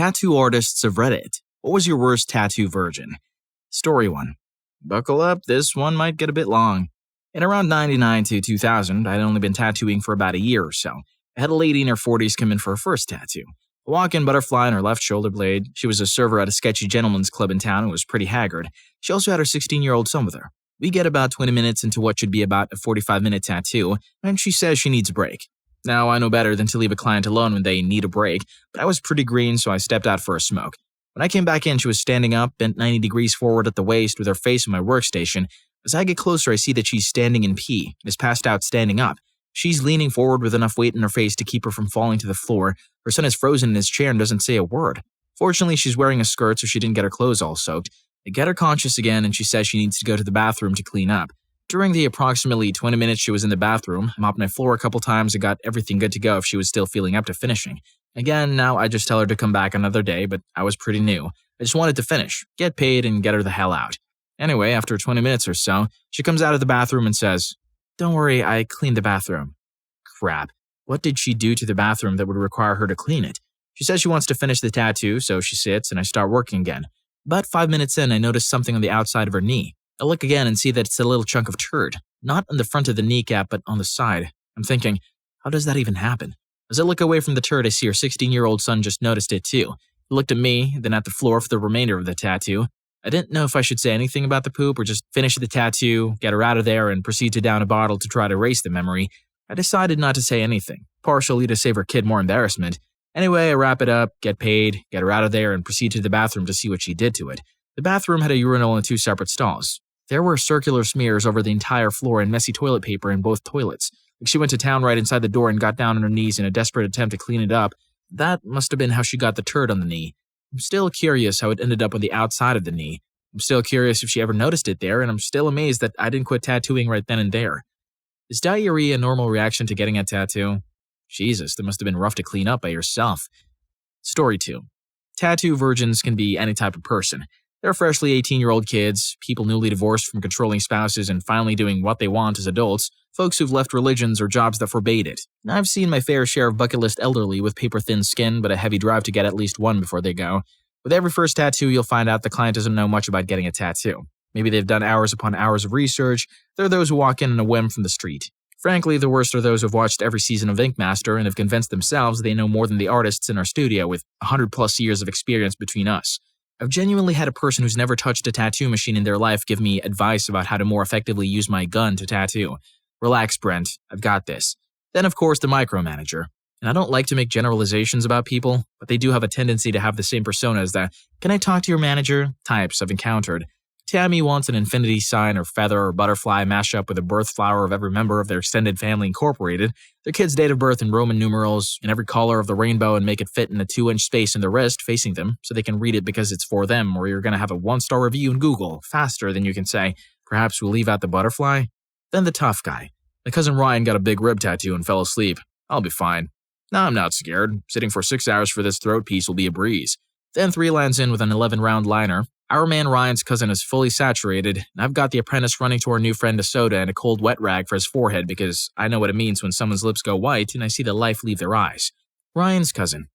Tattoo artists of Reddit. What was your worst tattoo virgin? Story 1. Buckle up, this one might get a bit long. In around 99 to 2000, I'd only been tattooing for about a year or so. I had a lady in her 40s come in for her first tattoo. A walk-in butterfly on her left shoulder blade. She was a server at a sketchy gentleman's club in town and was pretty haggard. She also had her 16-year-old son with her. We get about 20 minutes into what should be about a 45-minute tattoo, and she says she needs a break. Now, I know better than to leave a client alone when they need a break, but I was pretty green, so I stepped out for a smoke. When I came back in, she was standing up, bent 90 degrees forward at the waist with her face on my workstation. As I get closer, I see that she's standing in P and is passed out standing up. She's leaning forward with enough weight in her face to keep her from falling to the floor. Her son is frozen in his chair and doesn't say a word. Fortunately, she's wearing a skirt, so she didn't get her clothes all soaked. I get her conscious again, and she says she needs to go to the bathroom to clean up. During the approximately 20 minutes she was in the bathroom, I mopped my floor a couple times and got everything good to go if she was still feeling up to finishing. Again, now I just tell her to come back another day, but I was pretty new. I just wanted to finish, get paid, and get her the hell out. Anyway, after 20 minutes or so, she comes out of the bathroom and says, "Don't worry, I cleaned the bathroom." Crap. What did she do to the bathroom that would require her to clean it? She says she wants to finish the tattoo, so she sits and I start working again. About 5 minutes in, I notice something on the outside of her knee. I look again and see that it's a little chunk of turd, not on the front of the kneecap, but on the side. I'm thinking, how does that even happen? As I look away from the turd, I see her 16-year-old son just noticed it too. He looked at me, then at the floor for the remainder of the tattoo. I didn't know if I should say anything about the poop or just finish the tattoo, get her out of there, and proceed to down a bottle to try to erase the memory. I decided not to say anything, partially to save her kid more embarrassment. Anyway, I wrap it up, get paid, get her out of there, and proceed to the bathroom to see what she did to it. The bathroom had a urinal and 2 separate stalls. There were circular smears over the entire floor and messy toilet paper in both toilets. Like she went to town right inside the door and got down on her knees in a desperate attempt to clean it up. That must have been how she got the turd on the knee. I'm still curious how it ended up on the outside of the knee. I'm still curious if she ever noticed it there, and I'm still amazed that I didn't quit tattooing right then and there. Is diarrhea a normal reaction to getting a tattoo? Jesus, that must have been rough to clean up by yourself. Story 2. Tattoo virgins can be any type of person. They're freshly 18-year-old kids, people newly divorced from controlling spouses and finally doing what they want as adults, folks who've left religions or jobs that forbade it. I've seen my fair share of bucket list elderly with paper-thin skin but a heavy drive to get at least one before they go. With every first tattoo, you'll find out the client doesn't know much about getting a tattoo. Maybe they've done hours upon hours of research. There are those who walk in on a whim from the street. Frankly, the worst are those who've watched every season of Ink Master and have convinced themselves they know more than the artists in our studio with 100+ years of experience between us. I've genuinely had a person who's never touched a tattoo machine in their life give me advice about how to more effectively use my gun to tattoo. Relax, Brent. I've got this. Then, of course, the micromanager. And I don't like to make generalizations about people, but they do have a tendency to have the same persona as the "can I talk to your manager" types I've encountered. Tammy wants an infinity sign or feather or butterfly mashup with a birth flower of every member of their extended family incorporated, their kid's date of birth in Roman numerals, and every color of the rainbow, and make it fit in a 2-inch space in the wrist facing them so they can read it because it's for them, or you're going to have a 1-star review in Google faster than you can say, "Perhaps we'll leave out the butterfly." Then the tough guy. My cousin Ryan got a big rib tattoo and fell asleep. I'll be fine. No, I'm not scared. Sitting for 6 hours for this throat piece will be a breeze. Then 3 lands in with an 11-round liner. Our man Ryan's cousin is fully saturated, and I've got the apprentice running to our new friend a soda and a cold wet rag for his forehead because I know what it means when someone's lips go white and I see the life leave their eyes. Ryan's cousin.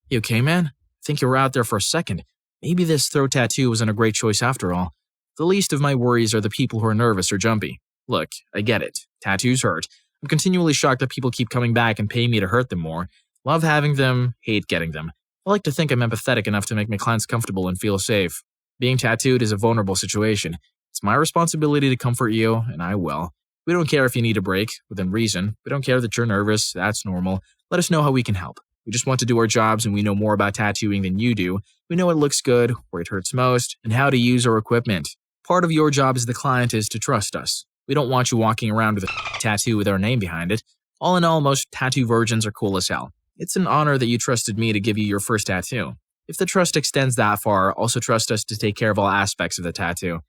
"You okay, man? Think you were out there for a second. Maybe this throat tattoo wasn't a great choice after all. The least of my worries are the people who are nervous or jumpy. Look, I get it. Tattoos hurt. I'm continually shocked that people keep coming back and paying me to hurt them more. Love having them, hate getting them. I like to think I'm empathetic enough to make my clients comfortable and feel safe. Being tattooed is a vulnerable situation. It's my responsibility to comfort you, and I will. We don't care if you need a break, within reason. We don't care that you're nervous. That's normal. Let us know how we can help. We just want to do our jobs, and we know more about tattooing than you do. We know what looks good, where it hurts most, and how to use our equipment. Part of your job as the client is to trust us. We don't want you walking around with a tattoo with our name behind it. All in all, most tattoo virgins are cool as hell. It's an honor that you trusted me to give you your first tattoo. If the trust extends that far, also trust us to take care of all aspects of the tattoo.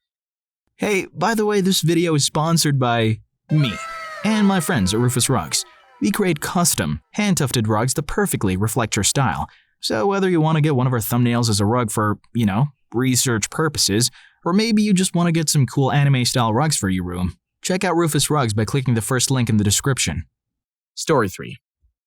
Hey, by the way, this video is sponsored by me and my friends at Rufus Rugs. We create custom, hand-tufted rugs that perfectly reflect your style. So whether you want to get one of our thumbnails as a rug for, research purposes, or maybe you just want to get some cool anime-style rugs for your room, check out Rufus Rugs by clicking the first link in the description. Story 3.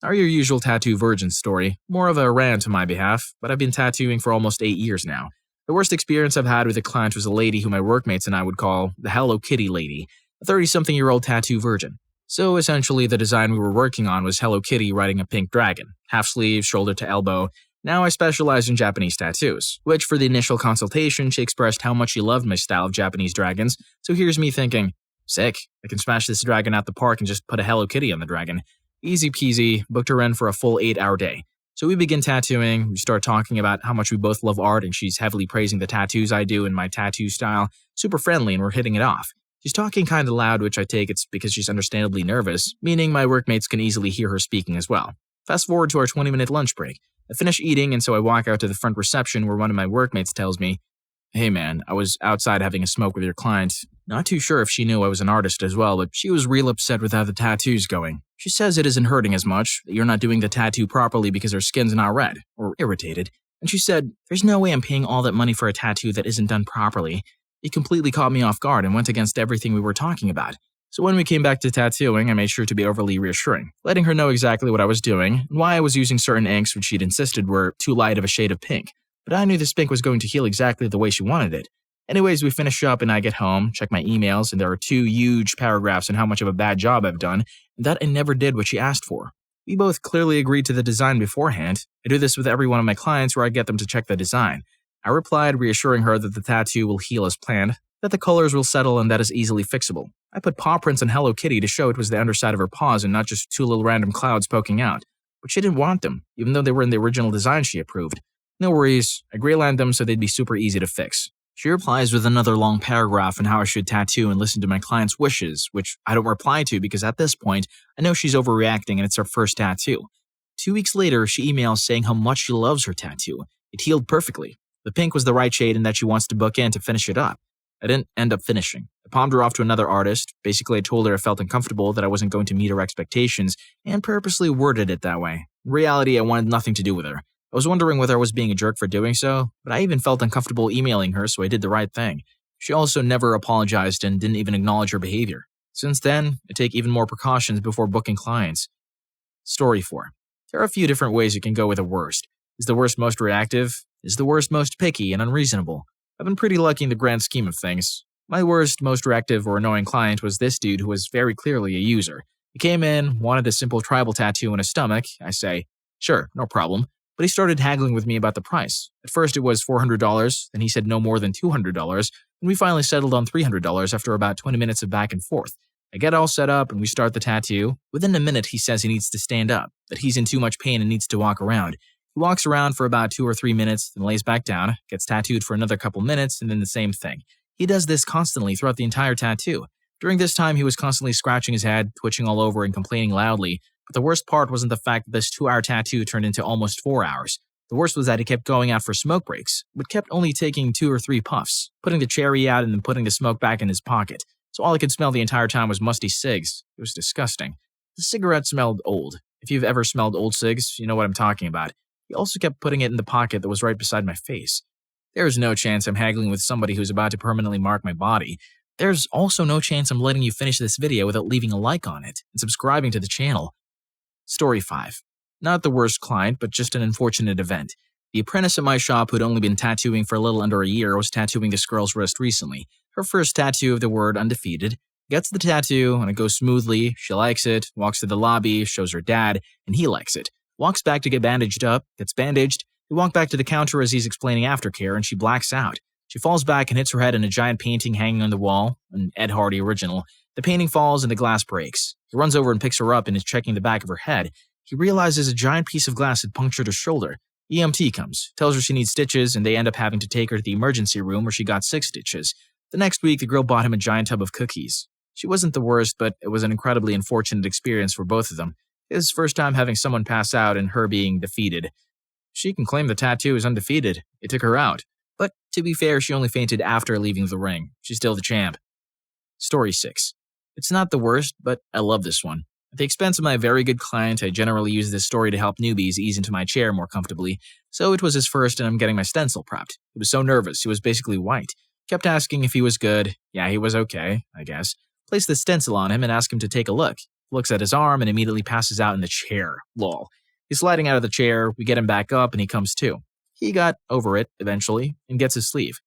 Are your usual tattoo virgin story, more of a rant on my behalf, but I've been tattooing for almost 8 years now. The worst experience I've had with a client was a lady who my workmates and I would call the Hello Kitty lady, a 30-something-year-old tattoo virgin. So essentially the design we were working on was Hello Kitty riding a pink dragon, half sleeve, shoulder to elbow. Now I specialize in Japanese tattoos, which for the initial consultation she expressed how much she loved my style of Japanese dragons, so here's me thinking, sick, I can smash this dragon out the park and just put a Hello Kitty on the dragon. Easy peasy, booked her in for a full 8-hour day. So we begin tattooing, we start talking about how much we both love art and she's heavily praising the tattoos I do and my tattoo style, super friendly and we're hitting it off. She's talking kinda loud, which I take it's because she's understandably nervous, meaning my workmates can easily hear her speaking as well. Fast forward to our 20-minute lunch break. I finish eating and so I walk out to the front reception where one of my workmates tells me, "Hey man, I was outside having a smoke with your client. Not too sure if she knew I was an artist as well, but she was real upset with how the tattoo's going. She says it isn't hurting as much, that you're not doing the tattoo properly because her skin's not red, or irritated. And she said, there's no way I'm paying all that money for a tattoo that isn't done properly. It completely caught me off guard and went against everything we were talking about. So when we came back to tattooing, I made sure to be overly reassuring, letting her know exactly what I was doing and why I was using certain inks which she'd insisted were too light of a shade of pink. But I knew this pink was going to heal exactly the way she wanted it. Anyways, we finish up and I get home, check my emails, and there are 2 huge paragraphs on how much of a bad job I've done, and that I never did what she asked for. We both clearly agreed to the design beforehand. I do this with every one of my clients where I get them to check the design. I replied, reassuring her that the tattoo will heal as planned, that the colors will settle and that is easily fixable. I put paw prints on Hello Kitty to show it was the underside of her paws and not just 2 little random clouds poking out. But she didn't want them, even though they were in the original design she approved. No worries, I grey-lined them so they'd be super easy to fix. She replies with another long paragraph on how I should tattoo and listen to my client's wishes, which I don't reply to because at this point, I know she's overreacting and it's her first tattoo. 2 weeks later, she emails saying how much she loves her tattoo. It healed perfectly. The pink was the right shade and that she wants to book in to finish it up. I didn't end up finishing. I palmed her off to another artist. Basically, I told her I felt uncomfortable that I wasn't going to meet her expectations and purposely worded it that way. In reality, I wanted nothing to do with her. I was wondering whether I was being a jerk for doing so, but I even felt uncomfortable emailing her, so I did the right thing. She also never apologized and didn't even acknowledge her behavior. Since then, I take even more precautions before booking clients. Story 4. There are a few different ways you can go with the worst. Is the worst most reactive? Is the worst most picky and unreasonable? I've been pretty lucky in the grand scheme of things. My worst, most reactive or annoying client was this dude who was very clearly a user. He came in, wanted a simple tribal tattoo on his stomach. I say, sure, no problem. But he started haggling with me about the price. At first it was $400, then he said no more than $200, and we finally settled on $300 after about 20 minutes of back and forth. I get all set up and we start the tattoo. Within a minute he says he needs to stand up, that he's in too much pain and needs to walk around. He walks around for about 2 or 3 minutes, then lays back down, gets tattooed for another couple minutes, and then the same thing. He does this constantly throughout the entire tattoo. During this time he was constantly scratching his head, twitching all over and complaining loudly. But the worst part wasn't the fact that this 2-hour tattoo turned into almost 4 hours. The worst was that he kept going out for smoke breaks, but kept only taking 2 or 3 puffs, putting the cherry out and then putting the smoke back in his pocket. So all I could smell the entire time was musty cigs. It was disgusting. The cigarette smelled old. If you've ever smelled old cigs, you know what I'm talking about. He also kept putting it in the pocket that was right beside my face. There's no chance I'm haggling with somebody who's about to permanently mark my body. There's also no chance I'm letting you finish this video without leaving a like on it and subscribing to the channel. Story 5. Not the worst client, but just an unfortunate event. The apprentice at my shop who'd only been tattooing for a little under a year was tattooing this girl's wrist recently. Her first tattoo of the word undefeated. Gets the tattoo, and it goes smoothly. She likes it, walks to the lobby, shows her dad, and he likes it. Walks back to get bandaged up, gets bandaged. They walk back to the counter as he's explaining aftercare, and she blacks out. She falls back and hits her head in a giant painting hanging on the wall, an Ed Hardy original. The painting falls and the glass breaks. He runs over and picks her up and is checking the back of her head. He realizes a giant piece of glass had punctured her shoulder. EMT comes, tells her she needs stitches, and they end up having to take her to the emergency room where she got 6 stitches. The next week, the girl bought him a giant tub of cookies. She wasn't the worst, but it was an incredibly unfortunate experience for both of them. His first time having someone pass out and her being defeated. She can claim the tattoo is undefeated. It took her out. But to be fair, she only fainted after leaving the ring. She's still the champ. Story 6. It's not the worst, but I love this one. At the expense of my very good client, I generally use this story to help newbies ease into my chair more comfortably, so it was his first and I'm getting my stencil prepped. He was so nervous, he was basically white. Kept asking if he was good. Yeah, he was okay, I guess. Placed the stencil on him and asked him to take a look. looks at his arm, and immediately passes out in the chair. Lol. He's sliding out of the chair, we get him back up, and he comes to. He got over it, eventually, and gets his sleeve.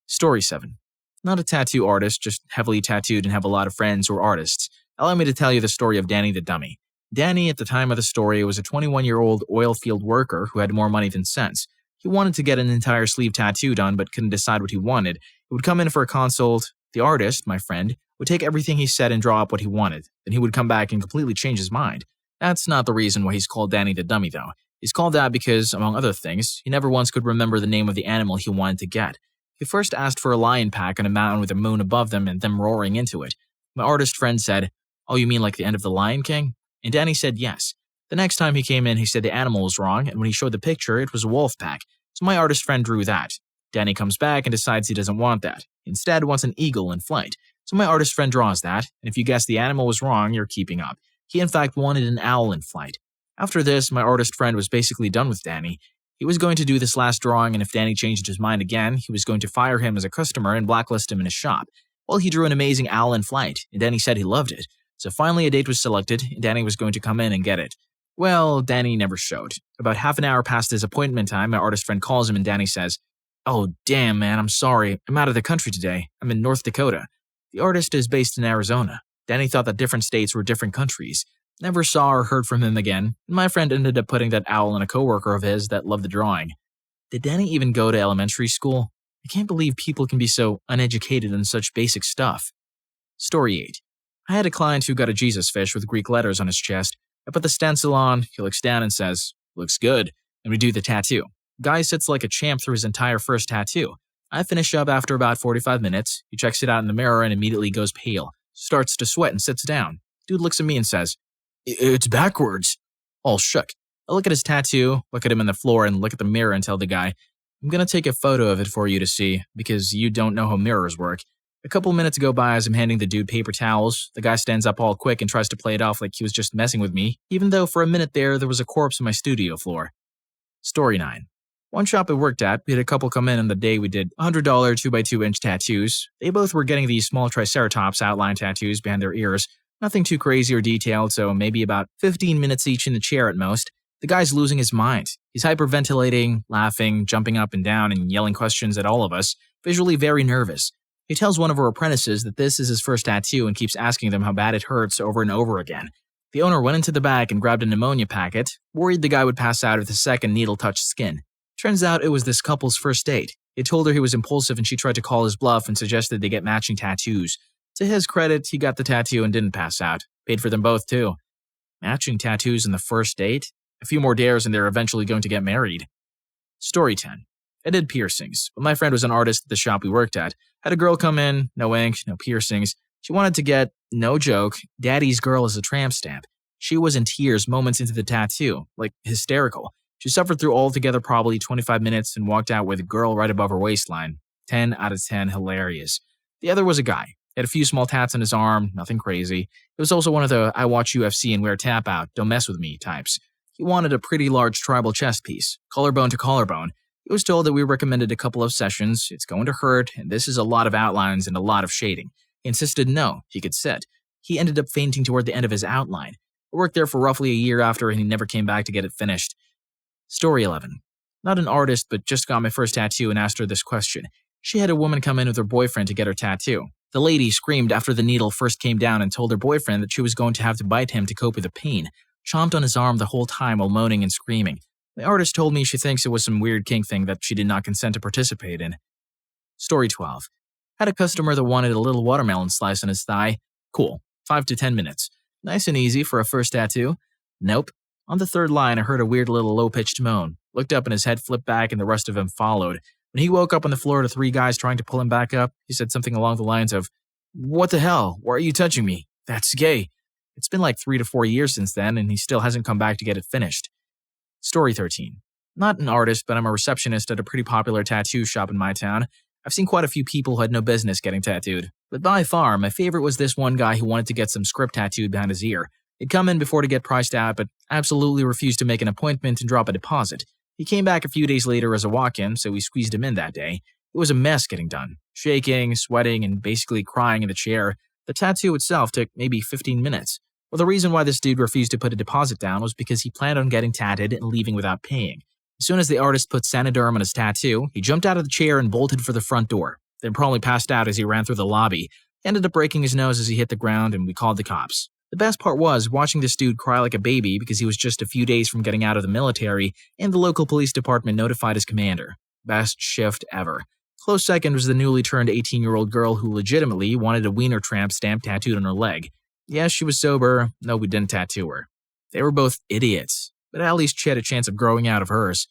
Story 7. Not a tattoo artist, just heavily tattooed and have a lot of friends who are artists. Allow me to tell you the story of Danny the Dummy. Danny, at the time of the story, was a 21-year-old oil field worker who had more money than sense. He wanted to get an entire sleeve tattoo done, but couldn't decide what he wanted. He would come in for a consult. The artist, my friend, would take everything he said and draw up what he wanted. Then he would come back and completely change his mind. That's not the reason why he's called Danny the Dummy, though. He's called that because, among other things, he never once could remember the name of the animal he wanted to get. He first asked for a lion pack on a mountain with a moon above them and them roaring into it. My artist friend said, "Oh, you mean like the end of the Lion King?" And Danny said yes. The next time he came in, he said the animal was wrong, and when he showed the picture, it was a wolf pack. So my artist friend drew that. Danny comes back and decides he doesn't want that. He instead wants an eagle in flight. So my artist friend draws that, and if you guess the animal was wrong, you're keeping up. He in fact wanted an owl in flight. After this, my artist friend was basically done with Danny. He was going to do this last drawing, and if Danny changed his mind again, he was going to fire him as a customer and blacklist him in his shop. Well, he drew an amazing owl in flight, and Danny said he loved it. So finally a date was selected, and Danny was going to come in and get it. Well, Danny never showed. About half an hour past his appointment time, my artist friend calls him and Danny says, "Oh, damn, man, I'm sorry. I'm out of the country today. I'm in North Dakota." The artist is based in Arizona. Danny thought that different states were different countries. Never saw or heard from him again, and my friend ended up putting that owl on a coworker of his that loved the drawing. Did Danny even go to elementary school? I can't believe people can be so uneducated in such basic stuff. Story 8. I had a client who got a Jesus fish with Greek letters on his chest. I put the stencil on, he looks down and says, "Looks good," and we do the tattoo. Guy sits like a champ through his entire first tattoo. I finish up after about 45 minutes. He checks it out in the mirror and immediately goes pale, starts to sweat and sits down. Dude looks at me and says, "It's backwards." All shook. I look at his tattoo, look at him on the floor, and look at the mirror and tell the guy, "I'm gonna take a photo of it for you to see, because you don't know how mirrors work." A couple minutes go by as I'm handing the dude paper towels. The guy stands up all quick and tries to play it off like he was just messing with me, even though for a minute there was a corpse on my studio floor. Story 9. One shop I worked at, we had a couple come in on the day we did $100 2x2-inch tattoos. They both were getting these small triceratops outline tattoos behind their ears. Nothing too crazy or detailed, so maybe about 15 minutes each in the chair at most. The guy's losing his mind. He's hyperventilating, laughing, jumping up and down, and yelling questions at all of us, visually very nervous. He tells one of our apprentices that this is his first tattoo and keeps asking them how bad it hurts over and over again. The owner went into the back and grabbed a pneumonia packet, worried the guy would pass out if the second needle touched skin. Turns out it was this couple's first date. He told her he was impulsive and she tried to call his bluff and suggested they get matching tattoos. To his credit, he got the tattoo and didn't pass out. Paid for them both too. Matching tattoos in the first date? A few more dares and they're eventually going to get married. Story 10. I did piercings, but my friend was an artist at the shop we worked at. Had a girl come in, no ink, no piercings. She wanted to get, no joke, Daddy's Girl as a tramp stamp. She was in tears moments into the tattoo, like hysterical. She suffered through altogether probably 25 minutes and walked out with a girl right above her waistline. 10 out of 10, hilarious. The other was a guy. He had a few small tats on his arm, nothing crazy. It was also one of the I watch UFC and wear tap out, don't mess with me types. He wanted a pretty large tribal chest piece, collarbone to collarbone. He was told that we recommended a couple of sessions, it's going to hurt, and this is a lot of outlines and a lot of shading. He insisted no, he could sit. He ended up fainting toward the end of his outline. I worked there for roughly a year after and he never came back to get it finished. Story 11. Not an artist, but just got my first tattoo and asked her this question. She had a woman come in with her boyfriend to get her tattoo. The lady screamed after the needle first came down and told her boyfriend that she was going to have to bite him to cope with the pain. Chomped on his arm the whole time while moaning and screaming. The artist told me she thinks it was some weird kink thing that she did not consent to participate in. Story 12. Had a customer that wanted a little watermelon slice on his thigh. Cool. 5 to 10 minutes. Nice and easy for a first tattoo. Nope. On the third line, I heard a weird little low-pitched moan. Looked up and his head flipped back and the rest of him followed. When he woke up on the floor to 3 guys trying to pull him back up, he said something along the lines of, "What the hell? Why are you touching me? That's gay." It's been like 3 to 4 years since then and he still hasn't come back to get it finished. Story 13. Not an artist, but I'm a receptionist at a pretty popular tattoo shop in my town. I've seen quite a few people who had no business getting tattooed. But by far, my favorite was this one guy who wanted to get some script tattooed behind his ear. He'd come in before to get priced out, but absolutely refused to make an appointment and drop a deposit. He came back a few days later as a walk-in, so we squeezed him in that day. It was a mess getting done. Shaking, sweating, and basically crying in the chair. The tattoo itself took maybe 15 minutes. Well, the reason why this dude refused to put a deposit down was because he planned on getting tatted and leaving without paying. As soon as the artist put Sanoderm on his tattoo, he jumped out of the chair and bolted for the front door, then promptly passed out as he ran through the lobby. He ended up breaking his nose as he hit the ground, and we called the cops. The best part was watching this dude cry like a baby because he was just a few days from getting out of the military, and the local police department notified his commander. Best shift ever. Close second was the newly turned 18-year-old girl who legitimately wanted a wiener tramp stamp tattooed on her leg. Yes, she was sober. No, we didn't tattoo her. They were both idiots, but at least she had a chance of growing out of hers.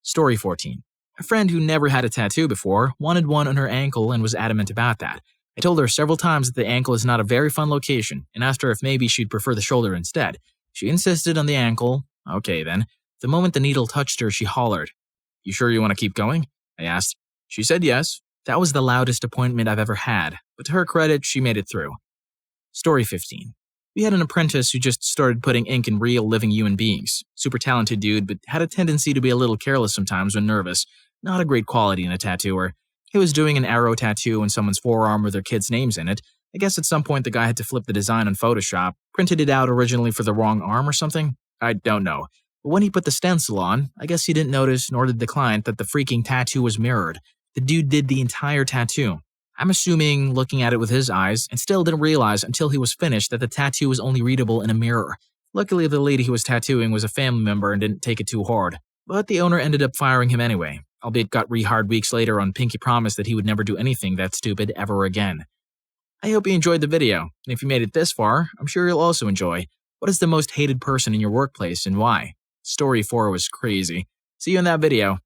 Story 14. A friend who never had a tattoo before wanted one on her ankle and was adamant about that. I told her several times that the ankle is not a very fun location and asked her if maybe she'd prefer the shoulder instead. She insisted on the ankle. Okay then. The moment the needle touched her, she hollered. "You sure you want to keep going?" I asked. She said yes. That was the loudest appointment I've ever had, but to her credit, she made it through. Story 15. We had an apprentice who just started putting ink in real living human beings. Super talented dude, but had a tendency to be a little careless sometimes when nervous. Not a great quality in a tattooer. He was doing an arrow tattoo on someone's forearm with their kids' names in it. I guess at some point the guy had to flip the design on Photoshop, printed it out originally for the wrong arm or something. I don't know. But when he put the stencil on, I guess he didn't notice, nor did the client, that the freaking tattoo was mirrored. The dude did the entire tattoo. I'm assuming looking at it with his eyes, and still didn't realize until he was finished that the tattoo was only readable in a mirror. Luckily, the lady he was tattooing was a family member and didn't take it too hard. But the owner ended up firing him anyway, albeit got rehired weeks later on pinky promise that he would never do anything that stupid ever again. I hope you enjoyed the video, and if you made it this far, I'm sure you'll also enjoy. What is the most hated person in your workplace and why? Story 4 was crazy. See you in that video.